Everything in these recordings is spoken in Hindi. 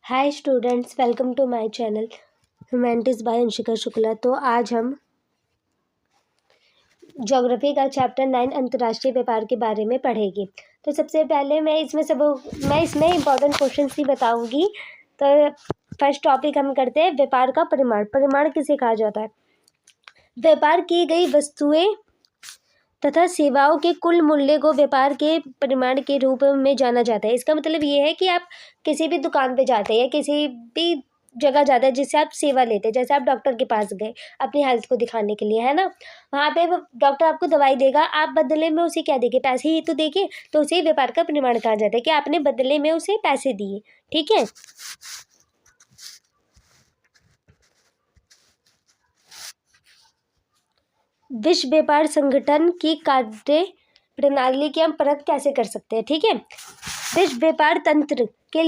Hi students, welcome to my channel humanities by Anshika Shukla. तो आज हम ज्योग्राफी का चैप्टर 9 अंतर्राष्ट्रीय व्यापार के बारे में पढ़ेंगे। तो सबसे पहले मैं इसमें इंपॉर्टेंट क्वेश्चंस ही बताऊंगी। तो फर्स्ट टॉपिक हम करते हैं व्यापार का परिमाण। परिमाण किसे कहा जाता है? व्यापार की गई वस्तुएं तथा सेवाओं के कुल मूल्य को व्यापार के परिमाण के रूप में जाना जाता है। इसका मतलब ये है कि आप किसी भी दुकान पे जाते हैं या किसी भी जगह जाते हैं जिससे आप सेवा लेते हैं। जैसे आप डॉक्टर के पास गए अपनी हेल्थ को दिखाने के लिए, है ना, वहाँ पे डॉक्टर आपको दवाई देगा, आप बदले में उसे क्या देंगे? पैसे ही तो देंगे। तो उसे व्यापार का परिमाण कहा जाता है कि आपने बदले में उसे पैसे दिए। ठीक है। विश्व व्यापार संगठन की कार्य प्रणाली की हम परख कैसे कर सकते हैं? ठीक है। विश्व व्यापार तंत्र के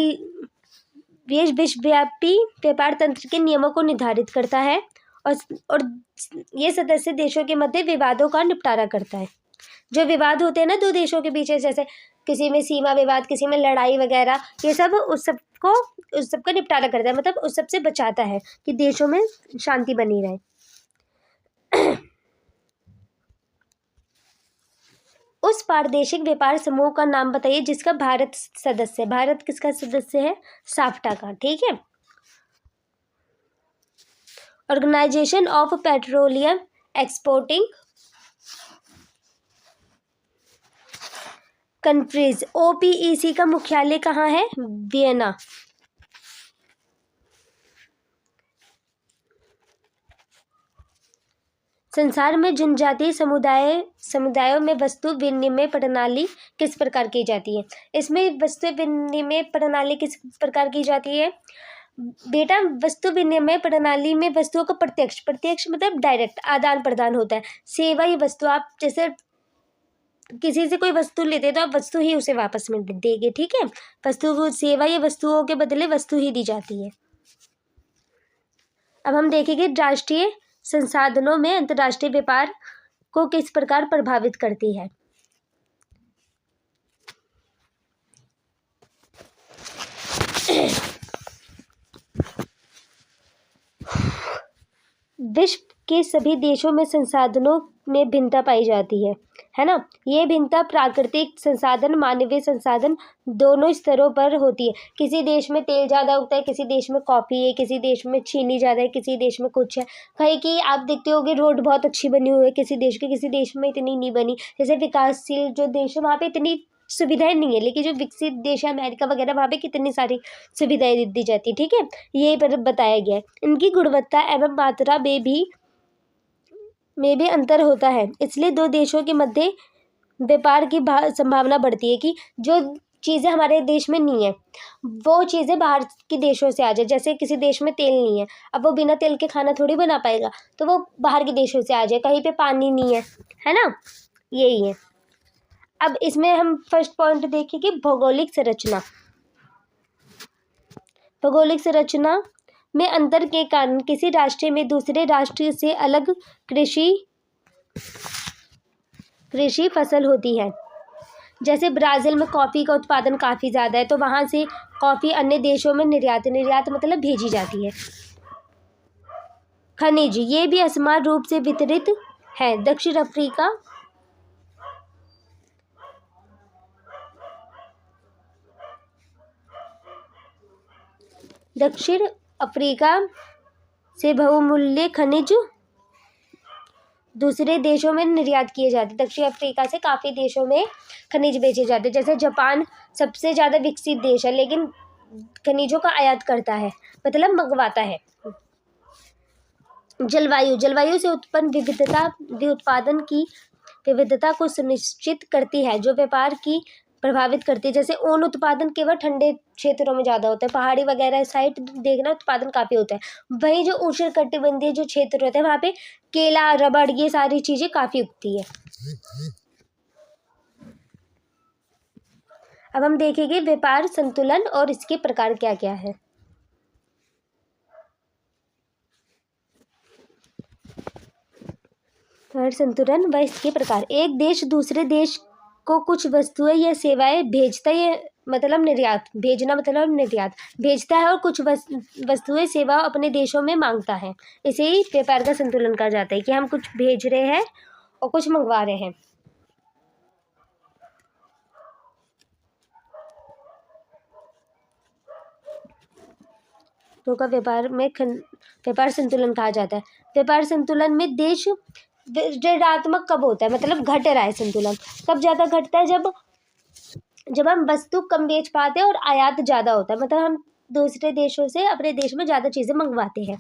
विश्वव्यापी व्यापार तंत्र के नियमों को निर्धारित करता है और ये सदस्य देशों के मध्य विवादों का निपटारा करता है। जो विवाद होते हैं ना दो देशों के बीच, जैसे किसी में सीमा विवाद, किसी में लड़ाई वगैरह, ये सब उस सबका निपटारा करता है, मतलब उस सब से बचाता है कि देशों में शांति बनी रहे। उस प्रादेशिक व्यापार समूह का नाम बताइए जिसका भारत सदस्य है। भारत किसका सदस्य है? साफ्टा का। ठीक है। Organisation of petroleum exporting countries, OPEC का मुख्यालय कहाँ है? वियना। संसार में जनजातीय समुदायों में वस्तु विनिमय प्रणाली किस प्रकार की जाती है? इसमें वस्तु विनिमय प्रणाली किस प्रकार की जाती है बेटा? वस्तु विनिमय प्रणाली में वस्तुओं का प्रत्यक्ष मतलब डायरेक्ट आदान प्रदान होता है। सेवा ही वस्तु, आप जैसे किसी से कोई वस्तु लेते तो आप वस्तु ही उसे वापस में देंगे। ठीक है। सेवा या वस्तुओं के बदले वस्तु ही दी जाती है। अब हम देखेंगे राष्ट्रीय संसाधनों में अंतर्राष्ट्रीय व्यापार को किस प्रकार प्रभावित करती है। विश्व के सभी देशों में संसाधनों में भिन्नता पाई जाती है ना। ये भिन्नता प्राकृतिक संसाधन, मानवीय संसाधन दोनों स्तरों पर होती है। किसी देश में तेल ज़्यादा उगता है, किसी देश में कॉफ़ी है, किसी देश में चीनी ज़्यादा है, किसी देश में कुछ है। कहीं की आप देखते होगे रोड बहुत अच्छी बनी हुई है किसी देश में इतनी नहीं बनी। जैसे विकासशील जो देश है वहाँ पे इतनी सुविधाएं नहीं है, लेकिन जो विकसित देश है अमेरिका वगैरह वहाँ पे कितनी सारी सुविधाएं दी जाती है। ठीक है। ये पर बताया गया है। इनकी गुणवत्ता एवं मात्रा में भी अंतर होता है, इसलिए दो देशों के मध्य व्यापार की संभावना बढ़ती है कि जो चीज़ें हमारे देश में नहीं है वो चीज़ें बाहर के देशों से आ जाए। जैसे किसी देश में तेल नहीं है, अब वो बिना तेल के खाना थोड़ी बना पाएगा, तो वो बाहर के देशों से आ जाए। कहीं पे पानी नहीं है ना, यही है। अब इसमें हम फर्स्ट पॉइंट देखेंगे भौगोलिक संरचना। भौगोलिक संरचना में अंतर के कारण किसी राष्ट्र में दूसरे राष्ट्र से अलग कृषि फसल होती है। जैसे ब्राज़ील में कॉफ़ी का उत्पादन काफ़ी ज़्यादा है, तो वहाँ से कॉफ़ी अन्य देशों में निर्यात मतलब भेजी जाती है। खनिज, ये भी असमान रूप से वितरित है। दक्षिण अफ्रीका से बहुमूल्य खनिज दूसरे देशों में निर्यात किए जाते हैं। दक्षिण अफ्रीका से काफ़ी देशों में खनिज बेचे जाते हैं। जैसे जापान सबसे ज़्यादा विकसित देश है, लेकिन खनिजों का आयात करता है, मतलब मंगवाता है। जलवायु से उत्पन्न विविधता भी उत्पादन की विविधता को सुनिश्चित करती है, जो व्यापार की प्रभावित करती है। जैसे ऊन उत्पादन केवल ठंडे क्षेत्रों में ज़्यादा होता है, पहाड़ी वगैरह साइड देखना उत्पादन काफ़ी होता है। वहीं जो उष्णकटिबंधीय जो क्षेत्र होते हैं वहाँ पे केला, रबड़, ये सारी चीज़ें काफ़ी उगती है। अब हम देखेंगे व्यापार संतुलन और इसके प्रकार क्या क्या है। व्यापार संतुलन व इसके प्रकार। एक देश दूसरे देश को कुछ वस्तुएं या सेवाएं भेजता है मतलब निर्यात, भेजना मतलब निर्यात, भेजता है और कुछ वस्तुएं सेवा अपने देशों में मांगता है। इसे ही व्यापार का संतुलन कहा जाता है कि हम कुछ भेज रहे हैं और कुछ मंगवा रहे हैं। तो का व्यापार संतुलन कहा जाता है। व्यापार संतुलन में देश ऋणात्मक कब होता है, मतलब घट रहा है संतुलन, कब ज़्यादा घटता है, जब हम वस्तु कम बेच पाते हैं और आयात ज़्यादा होता है, मतलब हम दूसरे देशों से अपने देश में ज़्यादा चीज़ें मंगवाते हैं।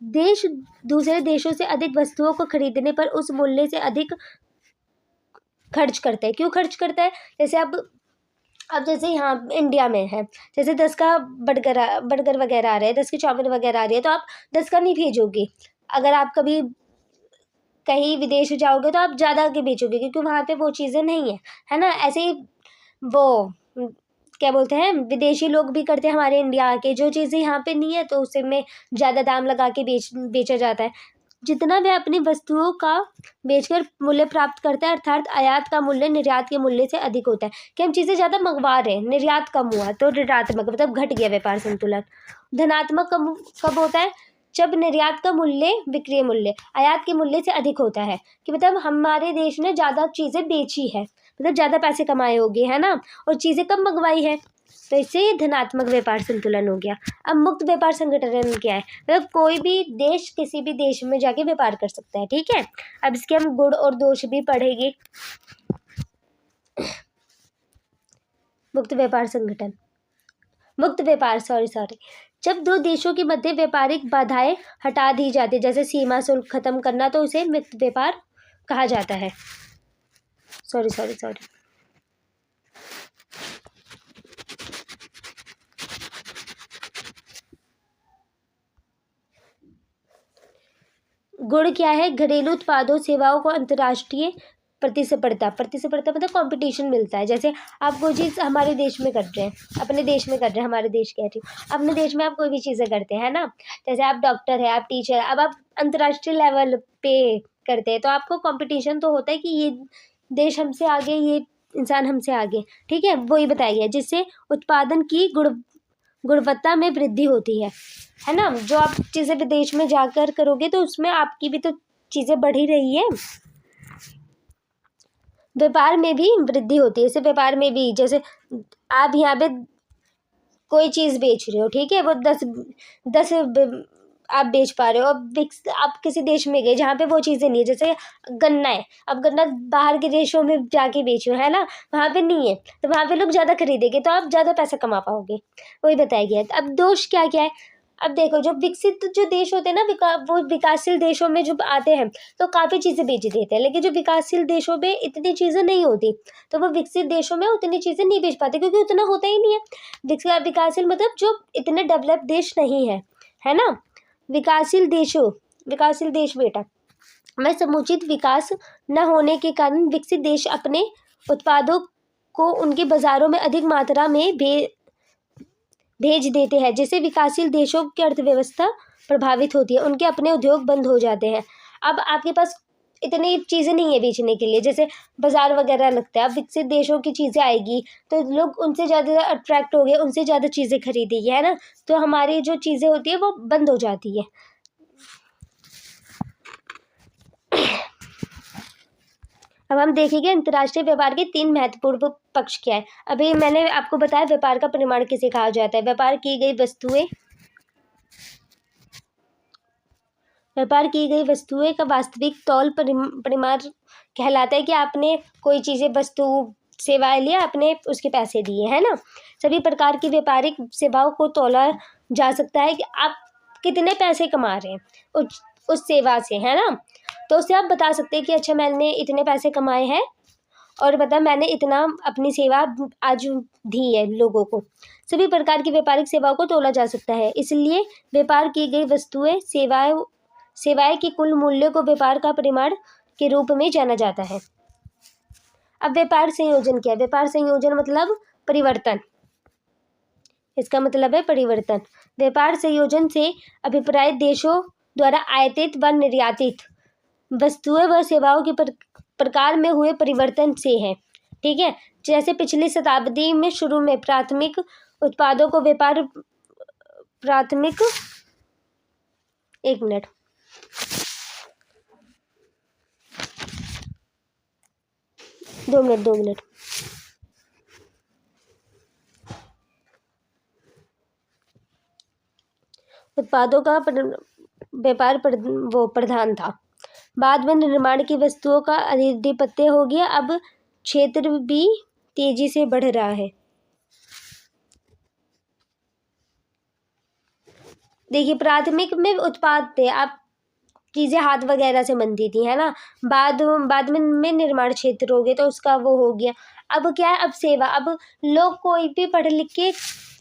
देश दूसरे देशों से अधिक वस्तुओं को खरीदने पर उस मूल्य से अधिक खर्च करता है। क्यों खर्च करता है? जैसे अब जैसे यहाँ इंडिया में है, जैसे 10 का बर्गर वगैरह आ रहे हैं, 10 की चाउमीन वगैरह आ रही है, तो आप 10 का नहीं भेजोगे। अगर आप कभी कहीं विदेश जाओगे तो आप ज़्यादा के बेचोगे, क्योंकि वहाँ पे वो चीज़ें नहीं है ना। ऐसे ही वो क्या बोलते हैं, विदेशी लोग भी करते हैं हमारे इंडिया आके, जो चीज़ें यहाँ पे नहीं है तो उसे में ज़्यादा दाम लगा के बेचा जाता है। जितना वह अपनी वस्तुओं का बेचकर मूल्य प्राप्त करता है, अर्थात आयात का मूल्य निर्यात के मूल्य से अधिक होता है, कि हम चीज़ें ज़्यादा मंगवा रहे हैं, निर्यात कम हुआ तो ऋणात्मक मतलब घट गया व्यापार संतुलन। धनात्मक कब होता है? जब निर्यात का मूल्य विक्रय मूल्य आयात के मूल्य से अधिक होता है, कि मतलब हमारे देश ने ज़्यादा चीज़ें बेची है, मतलब ज़्यादा पैसे कमाए होंगे, है ना, और चीज़ें कम मंगवाई है, तो इससे धनात्मक व्यापार संतुलन हो गया। अब मुक्त व्यापार संगठन क्या है? मतलब कोई भी देश किसी भी देश में जाके व्यापार कर सकता है, ठीक है। अब इसके हम गुण और दोष भी पढ़ेंगे। मुक्त व्यापार संगठन, मुक्त व्यापार सॉरी जब दो देशों के मध्य व्यापारिक बाधाएं हटा दी जाती है, जैसे सीमा शुल्क खत्म करना, तो उसे मुक्त व्यापार कहा जाता है। सॉरी गुण क्या है? घरेलू उत्पादों सेवाओं को अंतर्राष्ट्रीय प्रतिस्पर्धा मतलब कंपटीशन मिलता है। जैसे आप कोई चीज़ हमारे देश में कर रहे हैं, अपने देश में कर रहे हैं, हमारे देश कह रही हूँ, अपने देश में आप कोई भी चीज़ें करते हैं ना, जैसे आप डॉक्टर है, आप टीचर है, अब आप अंतर्राष्ट्रीय लेवल पे करते हैं, तो आपको कंपटीशन तो होता है कि ये देश हमसे आगे, ये इंसान हमसे आगे, ठीक है, वही बताया गया, जिससे उत्पादन की गुणवत्ता में वृद्धि होती है ना। जो आप चीज़ें विदेश में जाकर करोगे तो उसमें आपकी भी तो चीज़ें बढ़ ही रही है, व्यापार में भी वृद्धि होती है। इसे व्यापार में भी, जैसे आप यहाँ पे कोई चीज़ बेच रहे हो, ठीक है, वो 10 आप बेच पा रहे हो। अब आप किसी देश में गए जहाँ पे वो चीज़ें नहीं है, जैसे गन्ना है, अब गन्ना बाहर के देशों में जाके बेचो, है ना, वहाँ पे नहीं है, तो वहाँ पे लोग ज़्यादा खरीदेंगे, तो आप ज़्यादा पैसा कमा पाओगे, वही बताया गया। अब दोष क्या क्या है? अब देखो, जो विकसित जो देश होते हैं ना, वो विकासशील देशों में जो आते हैं तो काफ़ी चीज़ें बेच देते हैं, लेकिन जो विकासशील देशों में इतनी चीज़ें नहीं होती, तो वो विकसित देशों में उतनी चीज़ें नहीं बेच पाते, क्योंकि उतना होता ही नहीं है। विकासशील मतलब जो इतने डेवलप देश नहीं है ना। विकासशील देश बेटा में समुचित विकास न होने के कारण विकसित देश अपने उत्पादों को उनके बाजारों में अधिक मात्रा में भेज देते हैं, जिससे विकासशील देशों की अर्थव्यवस्था प्रभावित होती है, उनके अपने उद्योग बंद हो जाते हैं। अब आपके पास इतनी चीज़ें नहीं है बेचने के लिए, जैसे बाजार वगैरह लगता है, अब विकसित देशों की चीज़ें आएगी तो लोग उनसे ज़्यादा अट्रैक्ट हो गए, उनसे ज़्यादा चीज़ें खरीदेंगे, है ना, तो हमारी जो चीज़ें होती है वो बंद हो जाती है। अब हम देखेंगे अंतर्राष्ट्रीय व्यापार के 3 महत्वपूर्ण पक्ष क्या है। अभी मैंने आपको बताया व्यापार का परिमाण किसे कहा जाता है। व्यापार की गई वस्तुएं का वास्तविक तौल परिमाण कहलाता है, कि आपने कोई चीज़ें वस्तु सेवाएं लिया, आपने उसके पैसे दिए, है ना। सभी प्रकार की व्यापारिक सेवाओं को तौला जा सकता है कि आप कितने पैसे कमा रहे हैं उस सेवा से, है ना। तो उससे आप बता सकते हैं कि अच्छा मैंने इतने पैसे कमाए हैं और मैंने इतना अपनी सेवा आज दी है लोगों को। सभी प्रकार की व्यापारिक सेवाओं को तौला जा सकता है, इसलिए व्यापार की गई वस्तुएं सेवाएं के कुल मूल्य को व्यापार का परिमाण के रूप में जाना जाता है। अब व्यापार संयोजन क्या है? व्यापार संयोजन मतलब परिवर्तन, इसका मतलब है परिवर्तन। व्यापार संयोजन से अभिप्राय देशों द्वारा आयातित व निर्यातित वस्तुएं व सेवाओं के प्रकार में हुए परिवर्तन से है। ठीक है। जैसे पिछली शताब्दी में शुरू में प्राथमिक उत्पादों को व्यापार प्राथमिक एक मिनट 2 मिनट उत्पादों का व्यापार वो प्रधान था। बाद में निर्माण की वस्तुओं का अधिपत्य हो गया। अब क्षेत्र भी तेजी से बढ़ रहा है। देखिए, प्राथमिक में उत्पाद थे, आप चीज़ें हाथ वगैरह से बनती थी, है ना। बाद में निर्माण क्षेत्र हो गए, तो उसका वो हो गया। अब क्या है, अब सेवा। अब लोग कोई भी पढ़ लिख के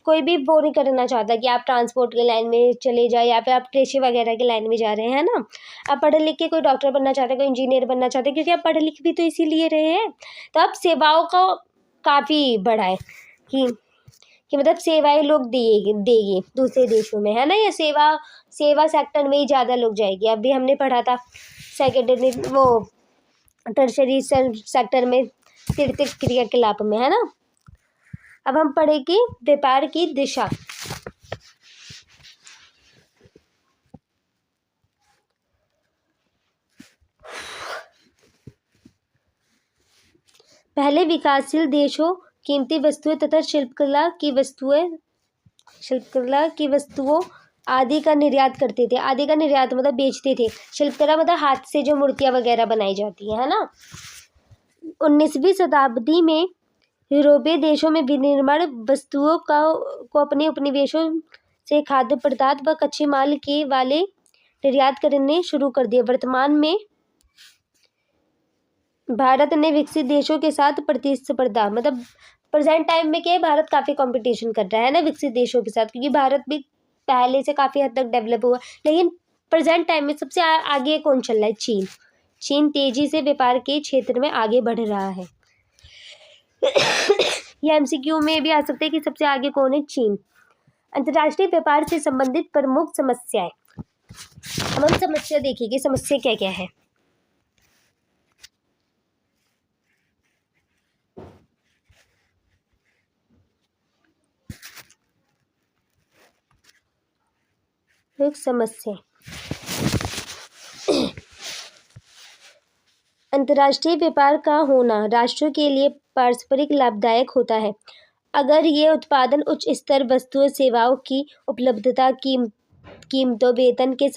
कोई भी वो नहीं करना चाहता कि आप ट्रांसपोर्ट के लाइन में चले जाए या फिर आप कृषि वगैरह के लाइन में जा रहे हैं ना। आप पढ़ लिख के कोई डॉक्टर बनना चाहते हैं, कोई इंजीनियर बनना चाहते हैं, क्योंकि आप पढ़ लिख भी तो इसीलिए रहे हैं। तो अब सेवाओं का काफ़ी बड़ा है कि मतलब सेवाएं लोग देगी दूसरे देशों में, है ना। ये सेवा सेक्टर में ही ज़्यादा लोग जाएगी। अभी हमने पढ़ा था सेकेंडरी वो टर्शरी सेक्टर में तीर्थ क्रियाकलाप में, है ना। अब हम पढ़ेंगे व्यापार की दिशा। पहले विकासशील देशों कीमती वस्तुएं तथा शिल्पकला की वस्तुओं आदि का निर्यात करते थे। आदि का निर्यात मतलब बेचते थे। शिल्पकला मतलब हाथ से जो मूर्तियां वगैरह बनाई जाती है ना। 19वीं शताब्दी में यूरोपीय देशों में विनिर्माण वस्तुओं को अपने उपनिवेशों से खाद्य पदार्थ व कच्चे माल के वाले निर्यात करने शुरू कर दिए। वर्तमान में भारत ने विकसित देशों के साथ प्रतिस्पर्धा मतलब प्रेजेंट टाइम में क्या है, भारत काफ़ी कंपटीशन कर रहा है ना विकसित देशों के साथ, क्योंकि भारत भी पहले से काफ़ी हद तक डेवलप हुआ। लेकिन प्रेजेंट टाइम में सबसे आगे कौन चल रहा है? चीन तेजी से व्यापार के क्षेत्र में आगे बढ़ रहा है। यह एमसीक्यू में भी आ सकता है कि सबसे आगे कौन है? चीन। अंतर्राष्ट्रीय व्यापार से संबंधित प्रमुख समस्याएं। अब हम समस्या देखिए कि समस्या क्या क्या है। एक समस्या, अंतर्राष्ट्रीय व्यापार का होना राष्ट्रों के लिए पारस्परिक लाभदायक होता है अगर ये उत्पादन उच्च स्तर वस्तुओं सेवाओं की उपलब्धता कीमतों वेतन के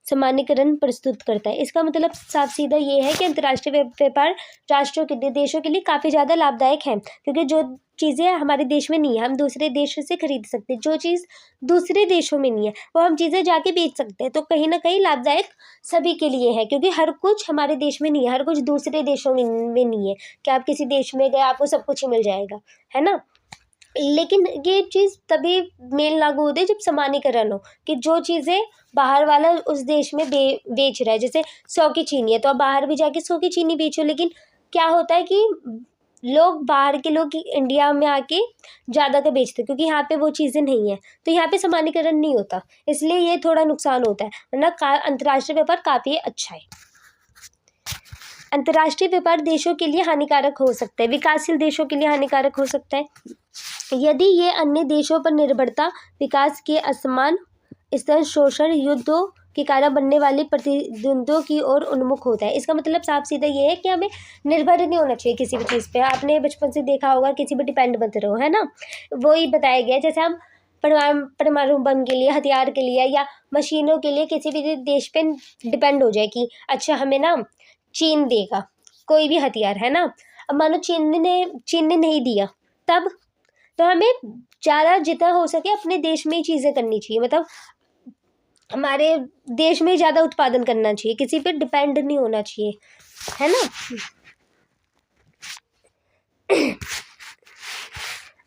सामान्यीकरण प्रस्तुत करता है। इसका मतलब साफ सीधा ये है कि अंतर्राष्ट्रीय व्यापार राष्ट्रों के देशों के लिए काफ़ी ज़्यादा लाभदायक है, क्योंकि जो चीज़ें हमारे देश में नहीं है हम दूसरे देशों से खरीद सकते हैं। जो चीज़ दूसरे देशों में नहीं है वो हम चीज़ें जाके बेच सकते हैं। तो कहीं ना कहीं लाभदायक सभी के लिए है, क्योंकि हर कुछ हमारे देश में नहीं है, हर कुछ दूसरे देशों में नहीं है कि आप किसी देश में गए आपको सब कुछ ही मिल जाएगा, है ना। लेकिन ये चीज़ तभी मेन लागू होती है जब समानीकरण हो, कि जो चीज़ें बाहर वाला उस देश में बेच रहा है। जैसे 100 की चीनी है तो आप बाहर भी जाके 100 की चीनी बेचो, लेकिन क्या होता है कि लोग बाहर के लोग इंडिया में आके ज़्यादा का बेचते हैं, क्योंकि यहाँ पे वो चीज़ें नहीं है, तो यहाँ पे समानीकरण नहीं होता, इसलिए ये थोड़ा नुकसान होता है। वरना अंतर्राष्ट्रीय व्यापार काफ़ी अच्छा है। अंतर्राष्ट्रीय व्यापार देशों के लिए हानिकारक हो सकता है, विकासशील देशों के लिए हानिकारक हो सकता है यदि ये अन्य देशों पर निर्भरता, विकास के असमान स्तर, शोषण, युद्धों के कारण बनने वाले प्रतिद्वंद्वों की ओर उन्मुख होता है। इसका मतलब साफ सीधा ये है कि हमें निर्भर नहीं होना चाहिए किसी भी चीज़ पे। आपने बचपन से देखा होगा किसी पर डिपेंड मत रहो, है ना। वही बताया गया जैसे हम परमाणु बम के लिए, हथियार के लिए या मशीनों के लिए किसी भी देश पे डिपेंड हो जाए कि अच्छा हमें ना चीन देगा कोई भी हथियार, है ना। अब मानो चीन ने नहीं दिया, तब तो हमें ज़्यादा जितना हो सके अपने देश में ही चीज़ें करनी चाहिए, मतलब हमारे देश में ही ज़्यादा उत्पादन करना चाहिए, किसी पे डिपेंड नहीं होना चाहिए, है ना।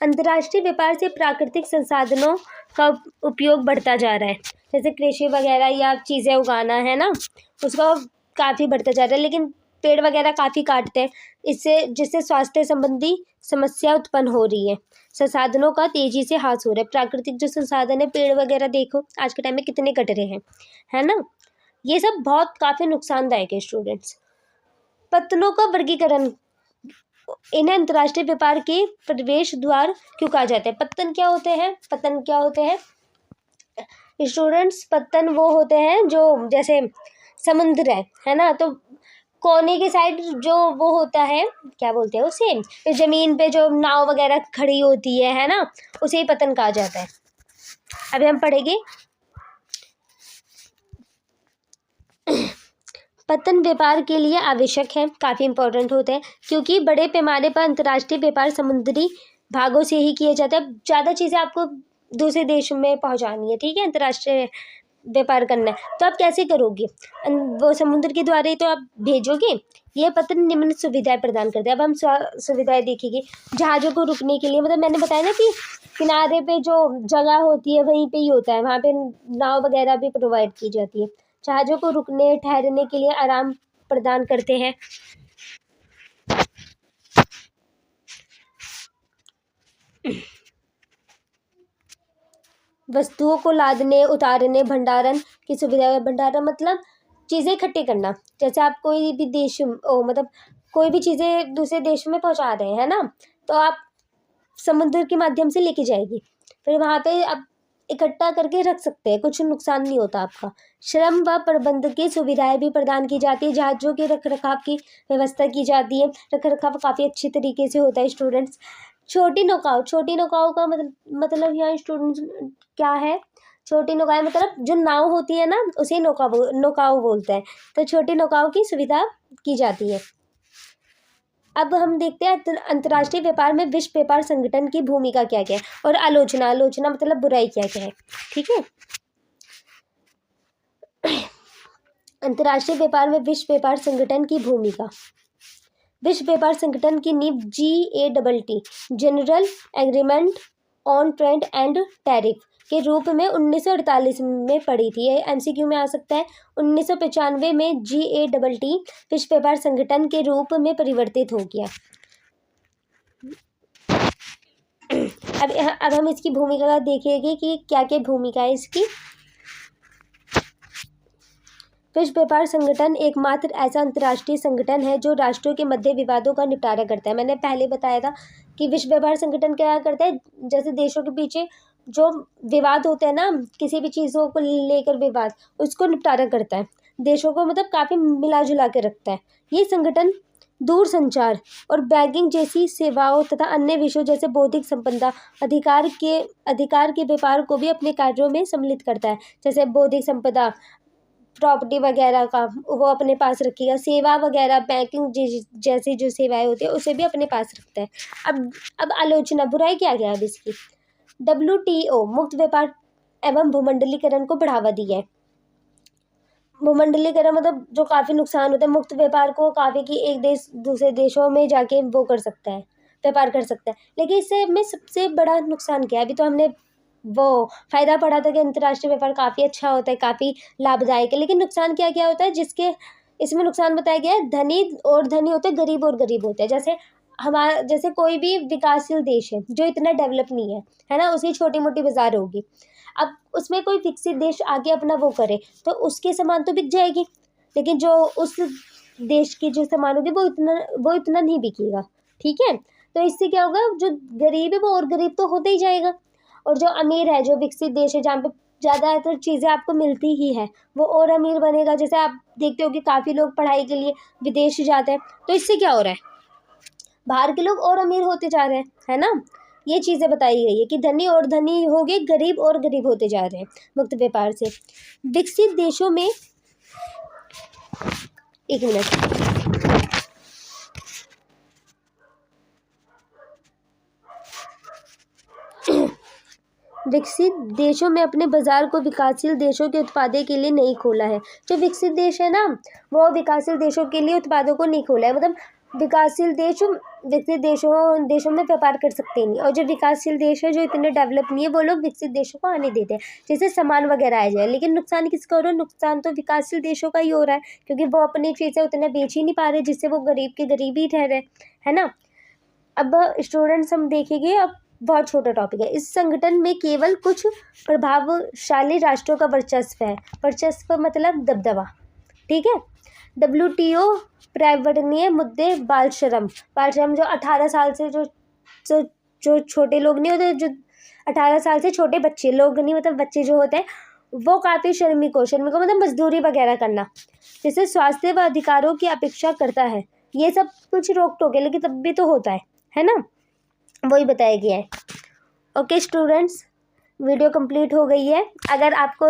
अंतर्राष्ट्रीय व्यापार से प्राकृतिक संसाधनों का उपयोग बढ़ता जा रहा है, जैसे कृषि वगैरह या चीज़ें उगाना, है ना, उसका काफ़ी बढ़ता जा रहा है। लेकिन पेड़ वगैरह काफ़ी काटते हैं जिससे स्वास्थ्य संबंधी समस्या उत्पन्न हो रही है। संसाधनों का तेजी से ह्रास हो रहा है। प्राकृतिक जो संसाधन है, पेड़ वगैरह देखो आज के टाइम में कितने कट रहे हैं, है ना। ये सब बहुत काफ़ी नुकसानदायक है स्टूडेंट्स। पत्तनों का वर्गीकरण इन्हें अंतर्राष्ट्रीय व्यापार के प्रवेश द्वार क्यों कहा जाता है? पत्तन क्या होते हैं? पत्तन क्या होते हैं स्टूडेंट्स? पत्तन वो होते हैं जो जैसे समुद्र है ना, तो कोने के साइड जो वो होता है, क्या बोलते हैं उसे, तो जमीन पे जो नाव वगैरह खड़ी होती है ना, उसे ही पतन कहा जाता है। अभी हम पढ़ेंगे पतन व्यापार के लिए आवश्यक है, काफ़ी इंपॉर्टेंट होते हैं, क्योंकि बड़े पैमाने पर अंतर्राष्ट्रीय व्यापार समुद्री भागों से ही किया जाता है। ज़्यादा चीज़ें आपको दूसरे देशों में पहुंचानी है, ठीक है, अंतर्राष्ट्रीय व्यापार करना है, तो आप कैसे करोगे? वो समुद्र के द्वारा ही तो आप भेजोगे। यह पतन निम्न सुविधाएं प्रदान करते हैं। अब हम सुविधाएं देखेंगे। जहाज़ों को रुकने के लिए, मतलब मैंने बताया ना कि किनारे पे जो जगह होती है वहीं पे ही होता है, वहाँ पे नाव वगैरह भी प्रोवाइड की जाती है। जहाज़ों को रुकने ठहरने के लिए आराम प्रदान करते हैं। वस्तुओं को लादने उतारने भंडारण की सुविधा। भंडारण मतलब चीज़ें इकट्ठी करना। जैसे आप कोई भी देश मतलब कोई भी चीज़ें दूसरे देश में पहुंचा रहे हैं ना, तो आप समुद्र के माध्यम से लेके जाएगी, फिर वहाँ पे आप इकट्ठा करके रख सकते हैं, कुछ नुकसान नहीं होता आपका। श्रम व प्रबंध की सुविधाएं भी प्रदान की जाती है। जहाज़ों के रख रखाव की व्यवस्था की जाती है। रख रखाव काफ़ी अच्छी तरीके से होता है स्टूडेंट्स। छोटी नौकाओं का मतलब यहाँ स्टूडेंट्स क्या है? छोटी नौकाएं मतलब जो नाव होती है ना, उसे नौकाओं बोलते हैं। तो छोटी नौकाओं की सुविधा की जाती है। अब हम देखते हैं अंतर्राष्ट्रीय व्यापार में विश्व व्यापार संगठन की भूमिका क्या क्या है, और आलोचना मतलब बुराई क्या क्या है, ठीक है। अंतर्राष्ट्रीय व्यापार में विश्व व्यापार संगठन की भूमिका। विश्व व्यापार संगठन की नींव GATT general agreement on trade and tariff के रूप में 1948 में पड़ी थी। ये MCQ में आ सकता है। 1995 में GATT विश्व व्यापार संगठन के रूप में परिवर्तित हो गया। अब हम इसकी भूमिका का देखेंगे कि क्या क्या भूमिका है इसकी। विश्व व्यापार संगठन एकमात्र ऐसा अंतर्राष्ट्रीय संगठन है जो राष्ट्रों के मध्य विवादों का निपटारा करता है। मैंने पहले बताया था कि विश्व व्यापार संगठन क्या करता है, जैसे देशों के पीछे जो विवाद होते हैं ना, किसी भी चीज़ों को लेकर विवाद, उसको निपटारा करता है। देशों को मतलब काफ़ी मिला जुला के रखता है। ये संगठन दूरसंचार और बैंकिंग जैसी सेवाओं तथा अन्य विषयों जैसे बौद्धिक संपदा अधिकार के व्यापार को भी अपने कार्यों में सम्मिलित करता है। जैसे बौद्धिक संपदा, प्रॉपर्टी वगैरह का वो अपने पास रखेगा। सेवा वगैरह बैंकिंग जैसी जो सेवाएं होती है उसे भी अपने पास रखता है। अब आलोचना बुराई क्या गया अब इसकी। WTO मुक्त व्यापार एवं भूमंडलीकरण को बढ़ावा दिया है। भूमंडलीकरण मतलब जो काफ़ी नुकसान होता है। मुक्त व्यापार को काफ़ी कि एक देश दूसरे देशों में जाके वो कर सकता है, व्यापार कर सकता है। लेकिन इससे में सबसे बड़ा नुकसान क्या है? अभी तो हमने वो फ़ायदा पढ़ा था कि अंतर्राष्ट्रीय व्यापार काफ़ी अच्छा होता है, काफ़ी लाभदायक है। लेकिन नुकसान क्या क्या होता है? जिसके इसमें नुकसान बताया गया है, धनी होते हैं, गरीब और गरीब होते हैं। जैसे कोई भी विकासशील देश है जो इतना डेवलप नहीं है ना, उसकी छोटी मोटी बाजार होगी। अब उसमें कोई विकसित देश आगे अपना वो करे तो उसके सामान तो बिक जाएगी, लेकिन जो उस देश की जो सामान होगी वो इतना नहीं बिकेगा, ठीक है। तो इससे क्या होगा, जो गरीब है वो और गरीब तो होते ही जाएगा, और जो अमीर है, जो विकसित देश है जहाँ पे ज़्यादातर चीज़ें आपको मिलती ही है, वो और अमीर बनेगा। जैसे आप देखते हो कि काफ़ी लोग पढ़ाई के लिए विदेश जाते हैं, तो इससे क्या हो रहा है, बाहर के लोग और अमीर होते जा रहे हैं, है ना। ये चीज़ें बताई गई है कि धनी और धनी हो गए, गरीब और गरीब होते जा रहे हैं मुक्त व्यापार से। विकसित देशों में, एक मिनट, विकसित देशों में अपने बाजार को विकासशील देशों के उत्पादों के लिए नहीं खोला है। जो विकसित देश है ना, वो विकासशील देशों के लिए उत्पादों को नहीं खोला है। मतलब विकासशील देश विकसित देशों में व्यापार कर सकते ही नहीं, और जो विकासशील देश है जो इतने डेवलप नहीं है, वो लोग विकसित देशों को आने देते हैं जैसे सामान वगैरह आ जाए। लेकिन नुकसान किसका हो रहा है? नुकसान तो विकासशील देशों का ही हो रहा है, क्योंकि वो अपनी चीज़ें उतना बेच ही नहीं पा रहे, जिससे वो गरीब के गरीब ही ठहरे, है ना। अब स्टूडेंट्स हम देखेंगे, अब बहुत छोटा टॉपिक है। इस संगठन में केवल कुछ प्रभावशाली राष्ट्रों का वर्चस्व है। वर्चस्व मतलब दबदबा, ठीक है। WTO पर्यावरणीय मुद्दे बाल श्रम जो 18 साल से जो छोटे लोग नहीं होते, जो 18 साल से छोटे बच्चे लोग नहीं, मतलब बच्चे जो होते हैं वो काफ़ी श्रमिक मतलब मजदूरी वगैरह करना, जैसे स्वास्थ्य व अधिकारों की अपेक्षा करता है। ये सब कुछ रोक टोक है, लेकिन तब भी तो होता है ना, वही बताया गया है। ओके स्टूडेंट्स, वीडियो कंप्लीट हो गई है। अगर आपको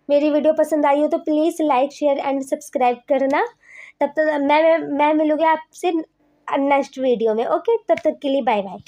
मेरी वीडियो पसंद आई हो तो please like share and subscribe करना। तब तक मैं मिलूँगी आपसे नेक्स्ट वीडियो में। ओके, तब तक के लिए बाय बाय।